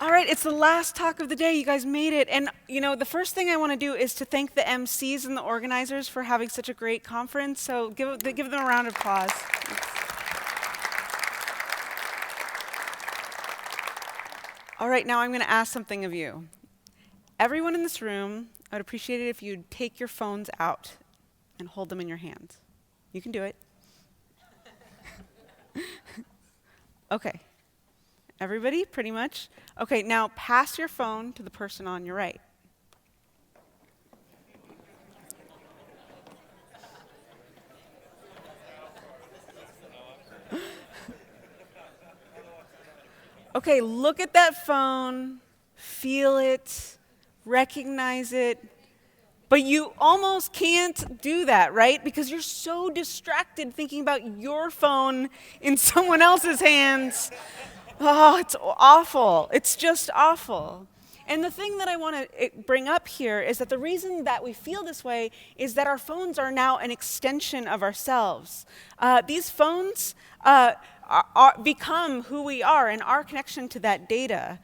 All right, it's the last talk of the day. You guys made it. And, the first thing I want to do is to thank the MCs and the organizers for having such a great conference. So give them a round of applause. All right, now I'm going to ask something of you. Everyone in this room, I would appreciate it if you'd take your phones out and hold them in your hands. You can do it. Okay. Everybody, pretty much? Okay, now pass your phone to the person on your right. Okay, look at that phone, feel it, recognize it, but you almost can't do that, right? Because you're so distracted thinking about your phone in someone else's hands. Oh, it's awful. It's just awful. And the thing that I want to bring up here is that the reason that we feel this way is that our phones are now an extension of ourselves. These phones become who we are and our connection to that data.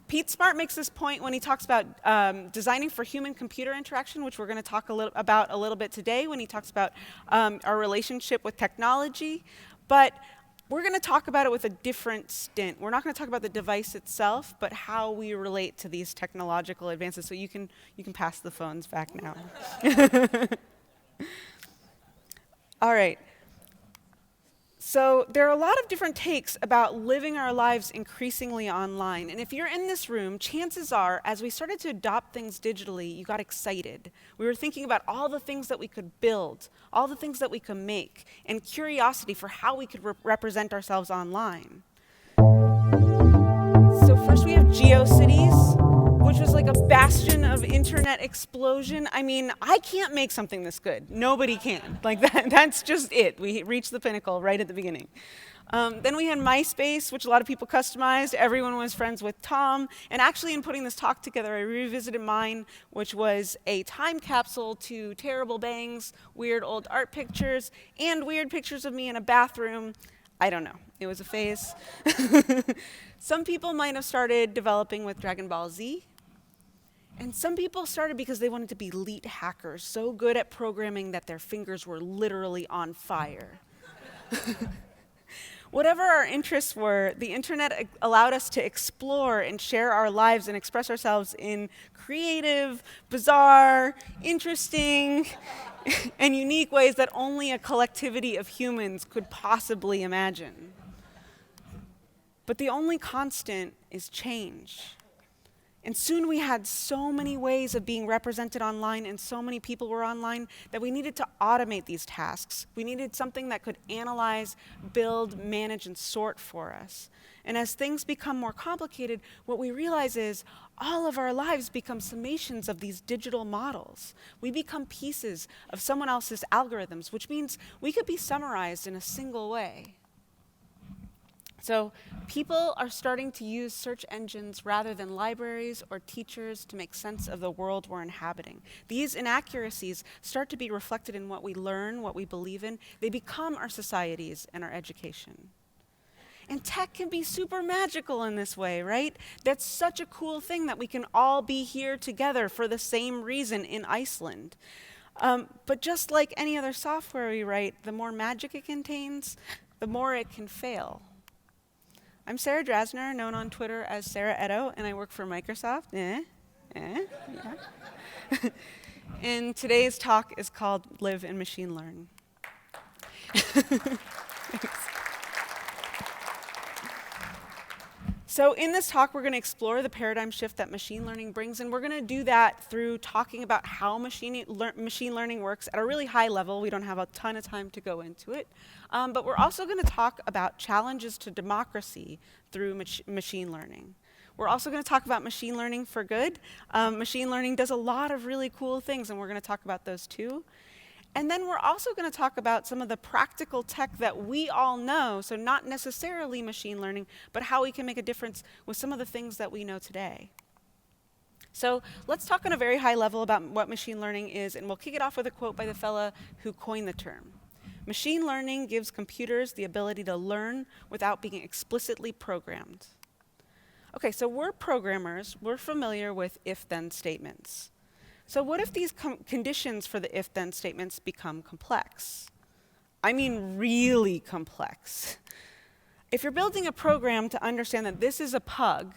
Pete Smart makes this point when he talks about designing for human-computer interaction, which we're going to talk about a little bit today when he talks about our relationship with technology. But we're going to talk about it with a different stint. We're not going to talk about the device itself, but how we relate to these technological advances. So you can pass the phones back now. All right. So there are a lot of different takes about living our lives increasingly online. And if you're in this room, chances are, as we started to adopt things digitally, you got excited. We were thinking about all the things that we could build, all the things that we could make, and curiosity for how we could represent ourselves online. So first we have GeoCities, which was like a bastion of internet explosion. I mean, I can't make something this good. Nobody can. Like that's just it. We reached the pinnacle right at the beginning. Then we had MySpace, which a lot of people customized. Everyone was friends with Tom. And actually, in putting this talk together, I revisited mine, which was a time capsule to terrible bangs, weird old art pictures, and weird pictures of me in a bathroom. I don't know. It was a phase. Some people might have started developing with Dragon Ball Z. And some people started because they wanted to be elite hackers, so good at programming that their fingers were literally on fire. Whatever our interests were, the internet allowed us to explore and share our lives and express ourselves in creative, bizarre, interesting, and unique ways that only a collectivity of humans could possibly imagine. But the only constant is change. And soon we had so many ways of being represented online and so many people were online that we needed to automate these tasks. We needed something that could analyze, build, manage, and sort for us. And as things become more complicated, what we realize is all of our lives become summations of these digital models. We become pieces of someone else's algorithms, which means we could be summarized in a single way. So people are starting to use search engines rather than libraries or teachers to make sense of the world we're inhabiting. These inaccuracies start to be reflected in what we learn, what we believe in. They become our societies and our education. And tech can be super magical in this way, right? That's such a cool thing that we can all be here together for the same reason in Iceland. But just like any other software we write, the more magic it contains, the more it can fail. I'm Sarah Drasner, known on Twitter as Sarah Edo, and I work for Microsoft. Yeah. And today's talk is called Live and Machine Learn. So in this talk, we're going to explore the paradigm shift that machine learning brings, and we're going to do that through talking about how machine learning works at a really high level. We don't have a ton of time to go into it. But we're also going to talk about challenges to democracy through machine learning. We're also going to talk about machine learning for good. Machine learning does a lot of really cool things, and we're going to talk about those too. And then we're also going to talk about some of the practical tech that we all know, so not necessarily machine learning, but how we can make a difference with some of the things that we know today. So let's talk on a very high level about what machine learning is, and we'll kick it off with a quote by the fella who coined the term. Machine learning gives computers the ability to learn without being explicitly programmed. Okay, so we're programmers. We're familiar with if-then statements. So what if these conditions for the if-then statements become complex? I mean really complex. If you're building a program to understand that this is a pug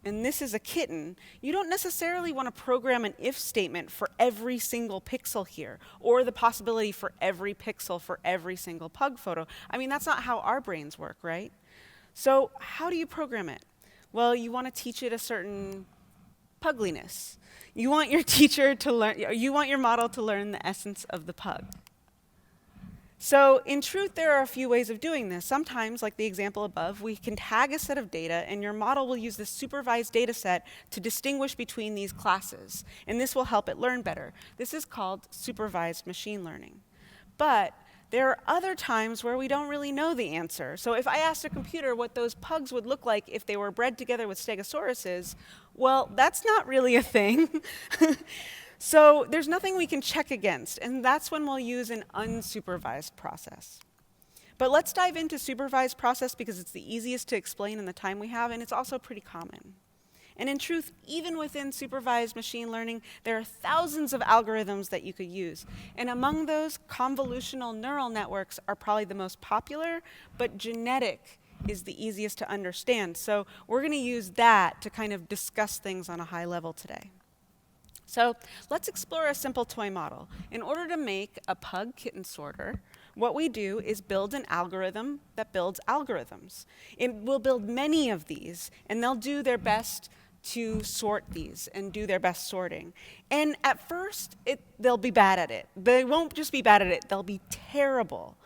and this is a kitten, you don't necessarily want to program an if statement for every single pixel here, or the possibility for every pixel for every single pug photo. I mean, that's not how our brains work, right? So how do you program it? Well, you want to teach it a certain pugliness. You want your teacher to learn, you want your model to learn the essence of the pug. So in truth, there are a few ways of doing this. Sometimes, like the example above, we can tag a set of data, and your model will use this supervised data set to distinguish between these classes. And this will help it learn better. This is called supervised machine learning. But there are other times where we don't really know the answer. So if I asked a computer what those pugs would look like if they were bred together with stegosauruses, well, that's not really a thing. So there's nothing we can check against, and that's when we'll use an unsupervised process. But let's dive into supervised process because it's the easiest to explain in the time we have, and it's also pretty common. And in truth, even within supervised machine learning, there are thousands of algorithms that you could use. And among those, convolutional neural networks are probably the most popular, but genetic is the easiest to understand. So we're going to use that to kind of discuss things on a high level today. So let's explore a simple toy model. In order to make a pug-kitten sorter, what we do is build an algorithm that builds algorithms. It will build many of these, and they'll do their best to sort these and do their best sorting. And at first, they'll be bad at it. They won't just be bad at it, they'll be terrible.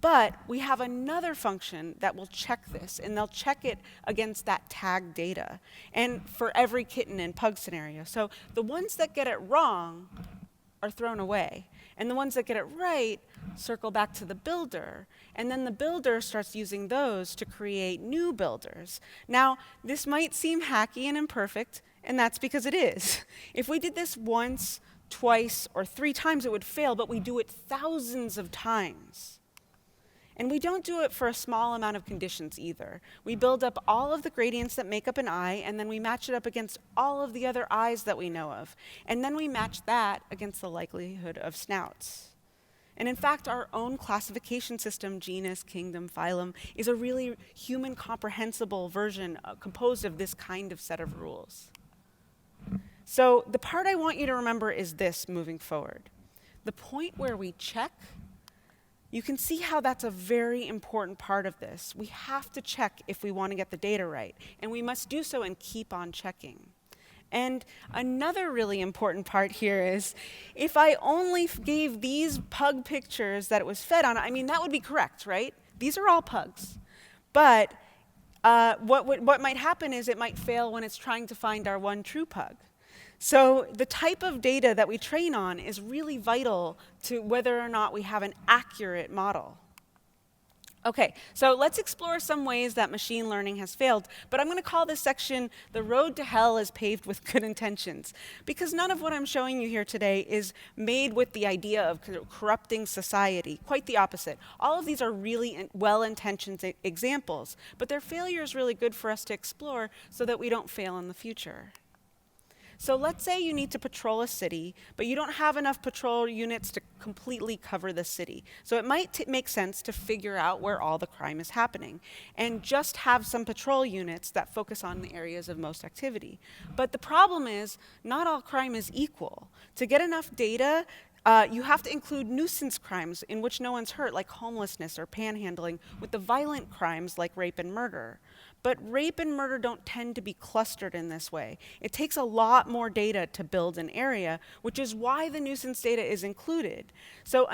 But we have another function that will check this, and they'll check it against that tag data, and for every kitten and pug scenario. So the ones that get it wrong are thrown away, and the ones that get it right circle back to the builder, and then the builder starts using those to create new builders. Now, this might seem hacky and imperfect, and that's because it is. If we did this once, twice, or 3 times, it would fail, but we do it thousands of times. And we don't do it for a small amount of conditions either. We build up all of the gradients that make up an eye, and then we match it up against all of the other eyes that we know of. And then we match that against the likelihood of snouts. And in fact, our own classification system, genus, kingdom, phylum, is a really human comprehensible version composed of this kind of set of rules. So the part I want you to remember is this moving forward. The point where we check, you can see how that's a very important part of this. We have to check if we want to get the data right, and we must do so and keep on checking. And another really important part here is, if I only gave these pug pictures that it was fed on, I mean, that would be correct, right? These are all pugs. But what might happen is it might fail when it's trying to find our one true pug. So the type of data that we train on is really vital to whether or not we have an accurate model. Okay, so let's explore some ways that machine learning has failed, but I'm going to call this section "The Road to Hell is Paved with Good Intentions," because none of what I'm showing you here today is made with the idea of corrupting society. Quite the opposite. All of these are really well-intentioned examples, but their failure is really good for us to explore so that we don't fail in the future. So let's say you need to patrol a city, but you don't have enough patrol units to completely cover the city. So it might make sense to figure out where all the crime is happening and just have some patrol units that focus on the areas of most activity. But the problem is, not all crime is equal. To get enough data, you have to include nuisance crimes in which no one's hurt, like homelessness or panhandling, with the violent crimes like rape and murder. But rape and murder don't tend to be clustered in this way. It takes a lot more data to build an area, which is why the nuisance data is included. So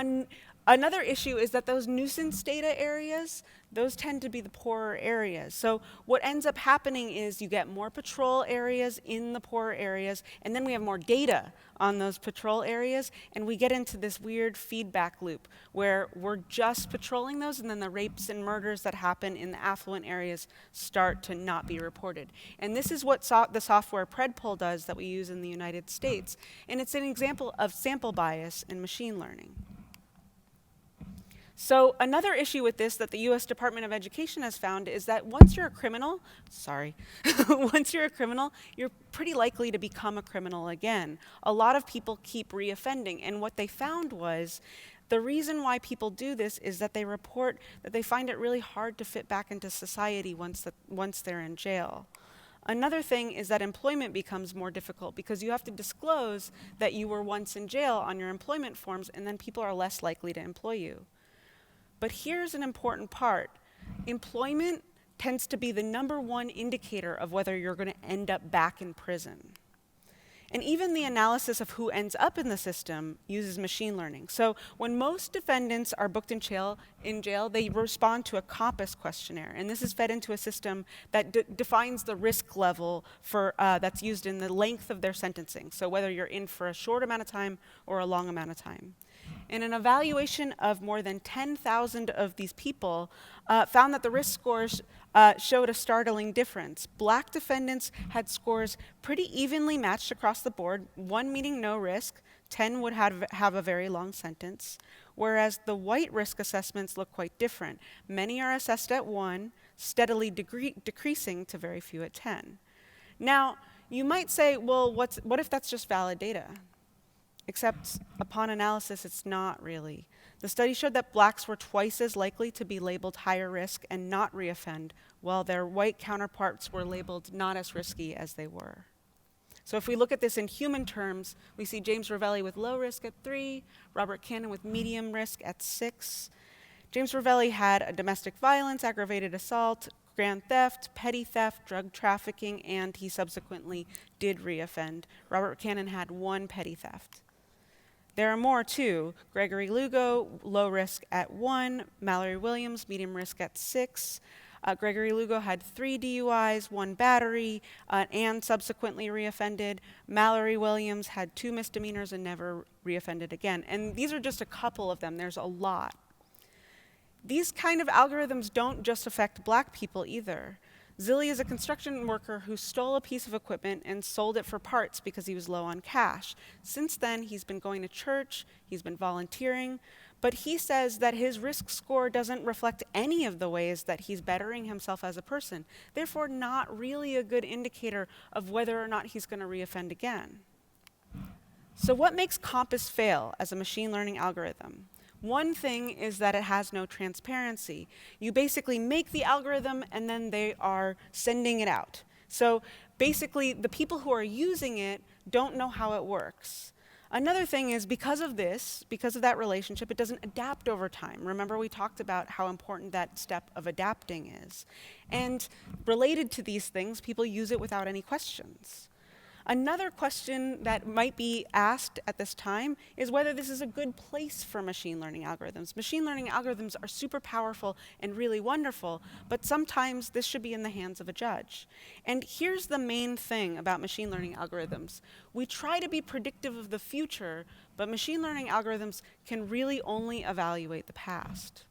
another issue is that those nuisance data areas, those tend to be the poorer areas. So what ends up happening is you get more patrol areas in the poorer areas, and then we have more data on those patrol areas, and we get into this weird feedback loop where we're just patrolling those, and then the rapes and murders that happen in the affluent areas start to not be reported. And this is what the software predpol does that we use in the United States, and it's an example of sample bias in machine learning. So another issue with this that the US Department of Education has found is that once you're a criminal, once you're a criminal, you're pretty likely to become a criminal again. A lot of people keep reoffending, and what they found was the reason why people do this is that they report that they find it really hard to fit back into society once they're in jail. Another thing is that employment becomes more difficult because you have to disclose that you were once in jail on your employment forms, and then people are less likely to employ you. But here's an important part. Employment tends to be the #1 indicator of whether you're going to end up back in prison. And even the analysis of who ends up in the system uses machine learning. So when most defendants are booked in jail, they respond to a COMPAS questionnaire. And this is fed into a system that defines the risk level that's used in the length of their sentencing. So whether you're in for a short amount of time or a long amount of time. And an evaluation of more than 10,000 of these people found that the risk scores showed a startling difference. Black defendants had scores pretty evenly matched across the board, 1 meaning no risk, 10 would have a very long sentence, whereas the white risk assessments look quite different. Many are assessed at 1, steadily decreasing to very few at 10. Now, you might say, well, what if that's just valid data? Except upon analysis, it's not really. The study showed that blacks were twice as likely to be labeled higher risk and not reoffend, while their white counterparts were labeled not as risky as they were. So if we look at this in human terms, we see James Ravelli with low risk at 3, Robert Cannon with medium risk at 6. James Ravelli had a domestic violence, aggravated assault, grand theft, petty theft, drug trafficking, and he subsequently did reoffend. Robert Cannon had 1 petty theft. There are more too. Gregory Lugo, low risk at 1. Mallory Williams, medium risk at 6. Gregory Lugo had 3 DUIs, 1 battery, and subsequently reoffended. Mallory Williams had 2 misdemeanors and never reoffended again. And these are just a couple of them. There's a lot. These kind of algorithms don't just affect black people either. Zilli is a construction worker who stole a piece of equipment and sold it for parts because he was low on cash. Since then, he's been going to church, he's been volunteering, but he says that his risk score doesn't reflect any of the ways that he's bettering himself as a person, therefore not really a good indicator of whether or not he's going to reoffend again. So what makes COMPAS fail as a machine learning algorithm? One thing is that it has no transparency. You basically make the algorithm and then they are sending it out. So basically, the people who are using it don't know how it works. Another thing is because of that relationship, it doesn't adapt over time. Remember, we talked about how important that step of adapting is. And related to these things, people use it without any questions. Another question that might be asked at this time is whether this is a good place for machine learning algorithms. Machine learning algorithms are super powerful and really wonderful, but sometimes this should be in the hands of a judge. And here's the main thing about machine learning algorithms. We try to be predictive of the future, but machine learning algorithms can really only evaluate the past.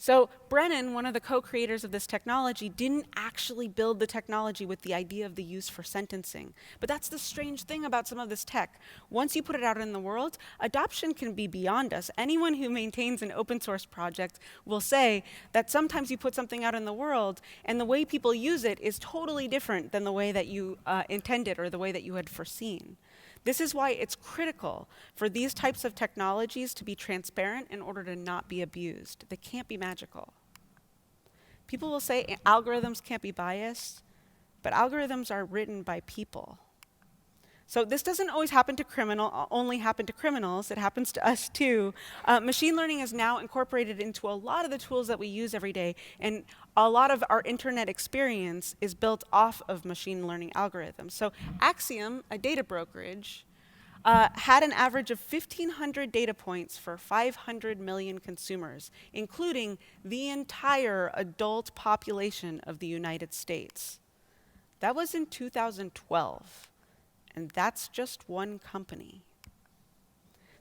So Brennan, one of the co-creators of this technology, didn't actually build the technology with the idea of the use for sentencing. But that's the strange thing about some of this tech. Once you put it out in the world, adoption can be beyond us. Anyone who maintains an open source project will say that sometimes you put something out in the world, and the way people use it is totally different than the way that you intended or the way that you had foreseen. This is why it's critical for these types of technologies to be transparent in order to not be abused. They can't be magical. People will say algorithms can't be biased, but algorithms are written by people. So this doesn't always happen to only happen to criminals, it happens to us too. Machine learning is now incorporated into a lot of the tools that we use every day, and a lot of our internet experience is built off of machine learning algorithms. So Axiom, a data brokerage, had an average of 1,500 data points for 500 million consumers, including the entire adult population of the United States. That was in 2012. And that's just one company.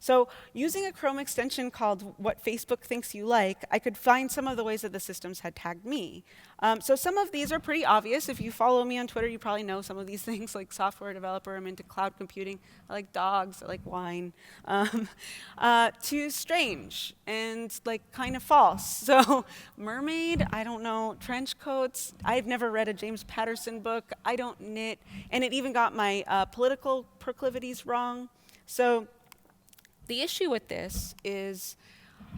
So using a Chrome extension called What Facebook Thinks You Like, I could find some of the ways that the systems had tagged me. So some of these are pretty obvious. If you follow me on Twitter, you probably know some of these things, like software developer, I'm into cloud computing, I like dogs, I like wine, to strange and like kind of false. So mermaid, I don't know, trench coats, I've never read a James Patterson book, I don't knit, and it even got my political proclivities wrong. So the issue with this is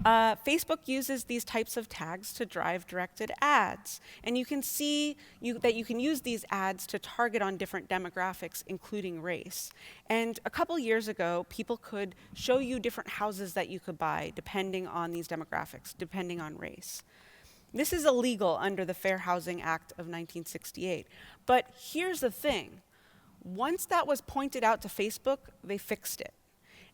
Facebook uses these types of tags to drive directed ads. And you can see that you can use these ads to target on different demographics, including race. And a couple years ago, people could show you different houses that you could buy depending on these demographics, depending on race. This is illegal under the Fair Housing Act of 1968. But here's the thing. Once that was pointed out to Facebook, they fixed it.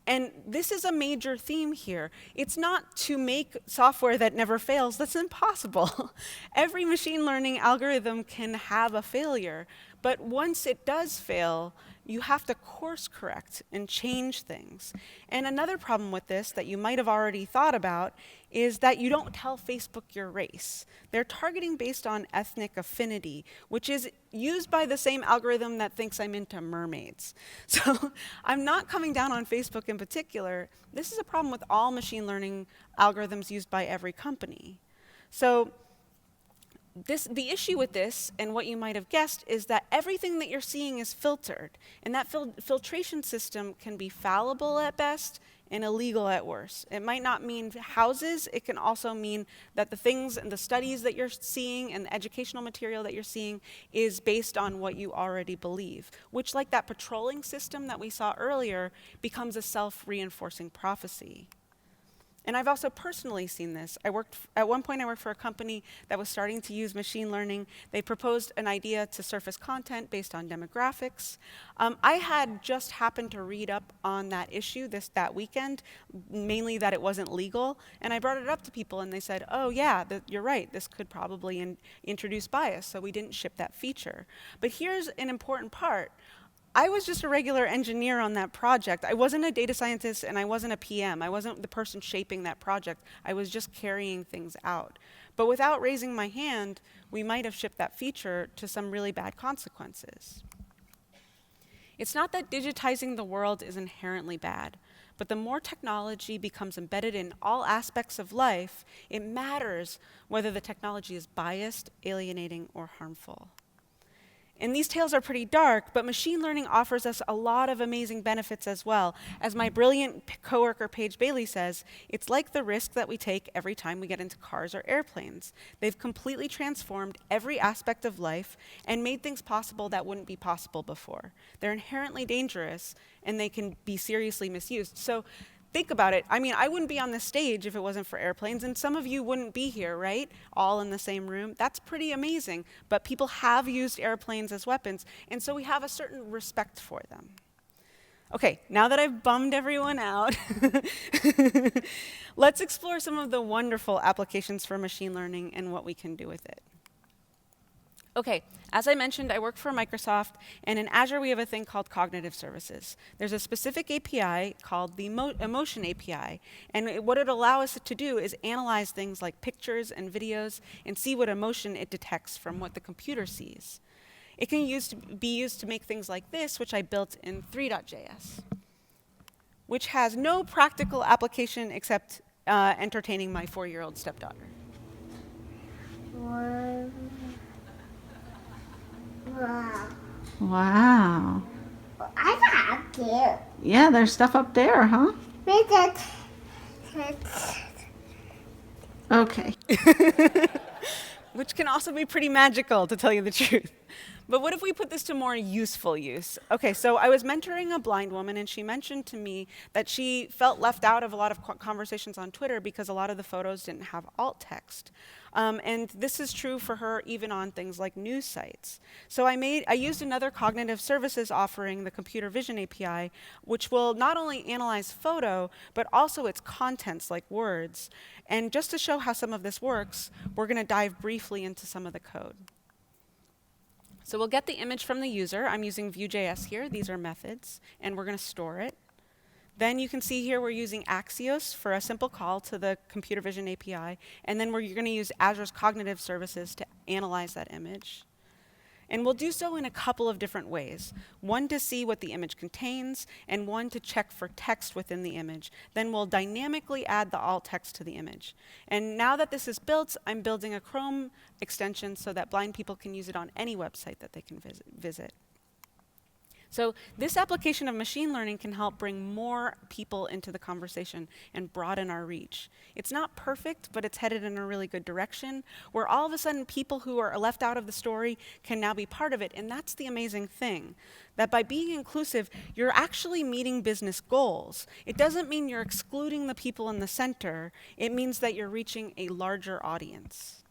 And this is a major theme here. It's not to make software that never fails. That's impossible. Every machine learning algorithm can have a failure. But once it does fail, you have to course correct and change things. And another problem with this that you might have already thought about is that you don't tell Facebook your race. They're targeting based on ethnic affinity, which is used by the same algorithm that thinks I'm into mermaids. So I'm not coming down on Facebook in particular. This is a problem with all machine learning algorithms used by every company. So the issue with this, and what you might have guessed, is that everything that you're seeing is filtered. And that filtration system can be fallible at best and illegal at worst. It might not mean houses. It can also mean that the things and the studies that you're seeing and the educational material that you're seeing is based on what you already believe, which, like that patrolling system that we saw earlier, becomes a self-reinforcing prophecy. And I've also personally seen this. At one point I worked for a company that was starting to use machine learning. They proposed an idea to surface content based on demographics. I had just happened to read up on that issue that weekend, mainly that it wasn't legal. And I brought it up to people and they said, oh yeah, you're right, this could probably introduce bias, so we didn't ship that feature. But here's an important part. I was just a regular engineer on that project. I wasn't a data scientist and I wasn't a PM. I wasn't the person shaping that project. I was just carrying things out. But without raising my hand, we might have shipped that feature to some really bad consequences. It's not that digitizing the world is inherently bad, but the more technology becomes embedded in all aspects of life, it matters whether the technology is biased, alienating, or harmful. And these tales are pretty dark, but machine learning offers us a lot of amazing benefits as well. As my brilliant coworker Paige Bailey says, it's like the risk that we take every time we get into cars or airplanes. They've completely transformed every aspect of life and made things possible that wouldn't be possible before. They're inherently dangerous, and they can be seriously misused. So think about it. I mean, I wouldn't be on this stage if it wasn't for airplanes, and some of you wouldn't be here, right? All in the same room. That's pretty amazing. But people have used airplanes as weapons, and so we have a certain respect for them. Okay, now that I've bummed everyone out, let's explore some of the wonderful applications for machine learning and what we can do with it. Okay, as I mentioned, I work for Microsoft, and in Azure we have a thing called cognitive services. There's a specific API called the Emotion API, and what it allows us to do is analyze things like pictures and videos and see what emotion it detects from what the computer sees. It can be used to make things like this, which I built in 3.js, which has no practical application except entertaining my 4-year-old stepdaughter. Wow. I got up there. Yeah, there's stuff up there, huh? Look at Okay. Which can also be pretty magical, to tell you the truth. But what if we put this to more useful use? Okay, so I was mentoring a blind woman, and she mentioned to me that she felt left out of a lot of conversations on Twitter because a lot of the photos didn't have alt text. And this is true for her even on things like news sites. So I used another cognitive services offering, the Computer Vision API, which will not only analyze photo, but also its contents like words. And just to show how some of this works, we're going to dive briefly into some of the code. So we'll get the image from the user. I'm using Vue.js here. These are methods, and we're going to store it. Then you can see here we're using Axios for a simple call to the computer vision API. And then you're going to use Azure's cognitive services to analyze that image. And we'll do so in a couple of different ways. One to see what the image contains, and one to check for text within the image. Then we'll dynamically add the alt text to the image. And now that this is built, I'm building a Chrome extension so that blind people can use it on any website that they can visit. So this application of machine learning can help bring more people into the conversation and broaden our reach. It's not perfect, but it's headed in a really good direction, where all of a sudden people who are left out of the story can now be part of it. And that's the amazing thing, that by being inclusive, you're actually meeting business goals. It doesn't mean you're excluding the people in the center. It means that you're reaching a larger audience.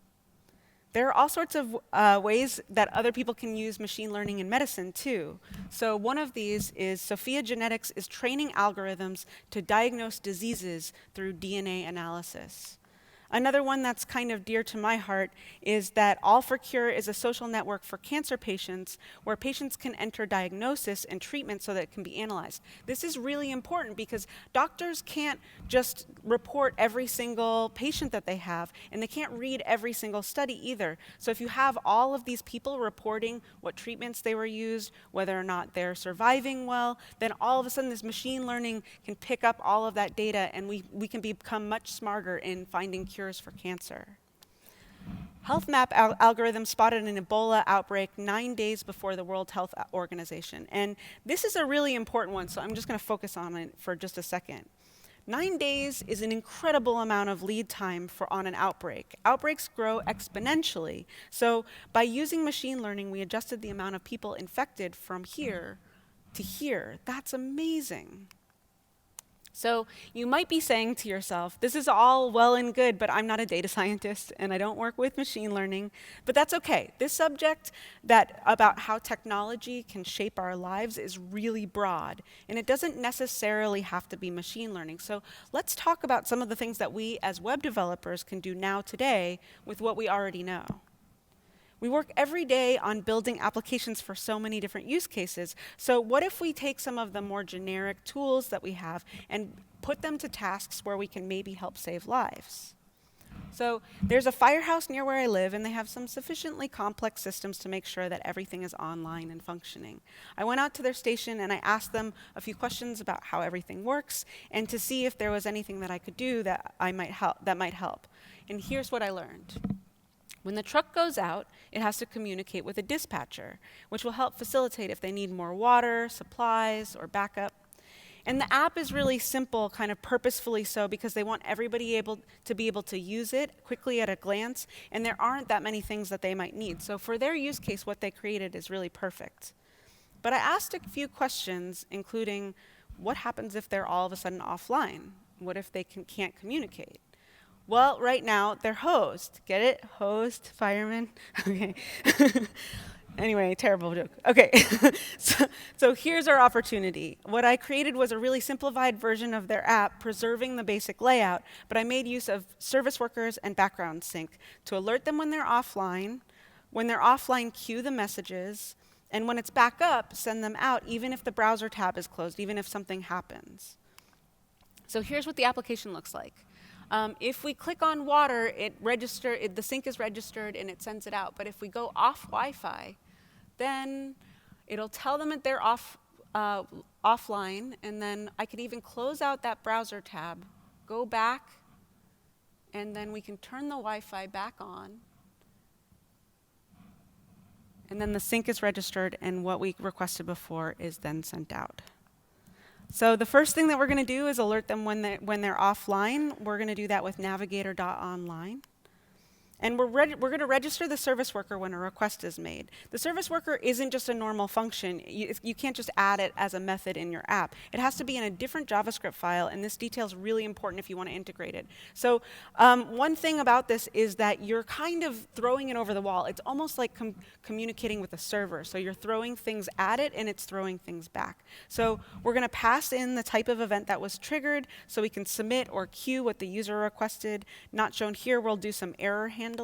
There are all sorts of ways that other people can use machine learning in medicine, too. So one of these is Sophia Genetics is training algorithms to diagnose diseases through DNA analysis. Another one that's kind of dear to my heart is that All4Cure is a social network for cancer patients where patients can enter diagnosis and treatment so that it can be analyzed. This is really important because doctors can't just report every single patient that they have, and they can't read every single study either. So if you have all of these people reporting what treatments they were used, whether or not they're surviving well, then all of a sudden this machine learning can pick up all of that data, and we can become much smarter in finding cures for cancer. HealthMap algorithm spotted an Ebola outbreak 9 days before the World Health Organization. And this is a really important one, so I'm just going to focus on it for just a second. 9 days is an incredible amount of lead time on an outbreak. Outbreaks grow exponentially. So by using machine learning, we adjusted the amount of people infected from here to here. That's amazing. So you might be saying to yourself, this is all well and good, but I'm not a data scientist and I don't work with machine learning. But that's okay. This subject about how technology can shape our lives is really broad, and it doesn't necessarily have to be machine learning. So let's talk about some of the things that we as web developers can do now today with what we already know. We work every day on building applications for so many different use cases. So what if we take some of the more generic tools that we have and put them to tasks where we can maybe help save lives? So there's a firehouse near where I live, and they have some sufficiently complex systems to make sure that everything is online and functioning. I went out to their station and I asked them a few questions about how everything works and to see if there was anything that I could do that might help. And here's what I learned. When the truck goes out, it has to communicate with a dispatcher, which will help facilitate if they need more water, supplies, or backup. And the app is really simple, kind of purposefully so, because they want everybody to be able to use it quickly at a glance, and there aren't that many things that they might need. So for their use case, what they created is really perfect. But I asked a few questions, including, what happens if they're all of a sudden offline? What if they can't communicate? Well, right now, they're hosed. Get it? Hosed, fireman? Okay. Anyway, terrible joke. Okay, so here's our opportunity. What I created was a really simplified version of their app, preserving the basic layout, but I made use of service workers and backgroundSync to alert them when they're offline. When they're offline, queue the messages, and when it's back up, send them out, even if the browser tab is closed, even if something happens. So here's what the application looks like. If we click on water, the sync is registered and it sends it out. But if we go off Wi-Fi, then it'll tell them that they're offline, and then I could even close out that browser tab, go back, and then we can turn the Wi-Fi back on. And then the sync is registered, and what we requested before is then sent out. So the first thing that we're going to do is alert them when they're offline. We're going to do that with navigator.online. And we're going to register the service worker when a request is made. The service worker isn't just a normal function. You can't just add it as a method in your app. It has to be in a different JavaScript file, and this detail is really important if you want to integrate it. So one thing about this is that you're kind of throwing it over the wall. It's almost like communicating with a server. So you're throwing things at it, and it's throwing things back. So we're going to pass in the type of event that was triggered so we can submit or queue what the user requested. Not shown here, we'll do some error handling.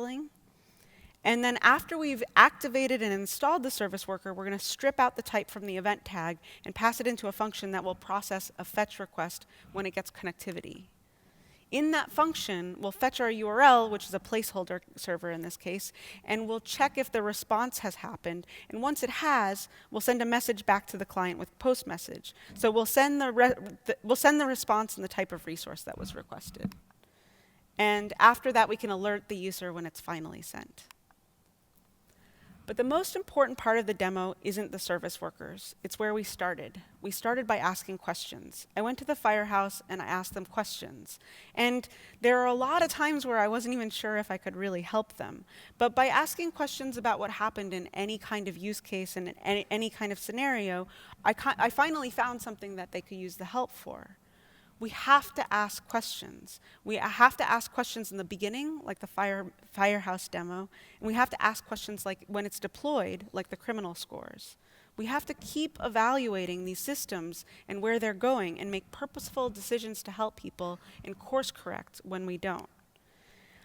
And then after we've activated and installed the service worker, we're going to strip out the type from the event tag and pass it into a function that will process a fetch request when it gets connectivity. In that function, we'll fetch our URL, which is a placeholder server in this case, and we'll check if the response has happened. And once it has, we'll send a message back to the client with post message. So we'll send the response and the type of resource that was requested. And after that, we can alert the user when it's finally sent. But the most important part of the demo isn't the service workers. It's where we started. We started by asking questions. I went to the firehouse and I asked them questions. And there are a lot of times where I wasn't even sure if I could really help them. But by asking questions about what happened in any kind of use case and in any kind of scenario, I finally found something that they could use the help for. We have to ask questions. We have to ask questions in the beginning, like the firehouse demo, and we have to ask questions like when it's deployed, like the criminal scores. We have to keep evaluating these systems and where they're going and make purposeful decisions to help people and course correct when we don't.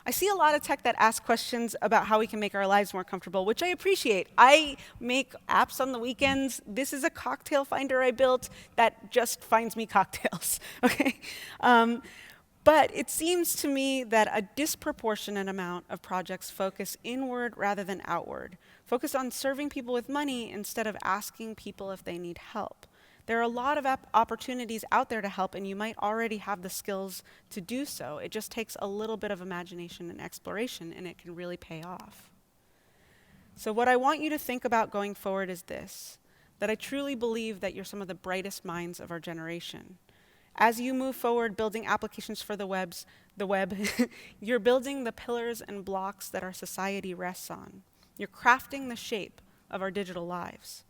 I see a lot of tech that asks questions about how we can make our lives more comfortable, which I appreciate. I make apps on the weekends. This is a cocktail finder I built that just finds me cocktails, okay? But it seems to me that a disproportionate amount of projects focus inward rather than outward, focus on serving people with money instead of asking people if they need help. There are a lot of opportunities out there to help, and you might already have the skills to do so. It just takes a little bit of imagination and exploration, and it can really pay off. So what I want you to think about going forward is this, that I truly believe that you're some of the brightest minds of our generation. As you move forward building applications for the web, you're building the pillars and blocks that our society rests on. You're crafting the shape of our digital lives.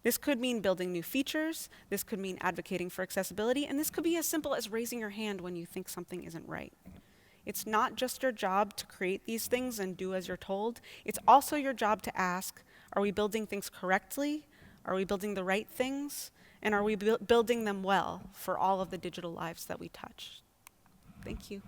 This could mean building new features, this could mean advocating for accessibility, and this could be as simple as raising your hand when you think something isn't right. It's not just your job to create these things and do as you're told, it's also your job to ask, are we building things correctly? Are we building the right things? And are we building them well for all of the digital lives that we touch? Thank you.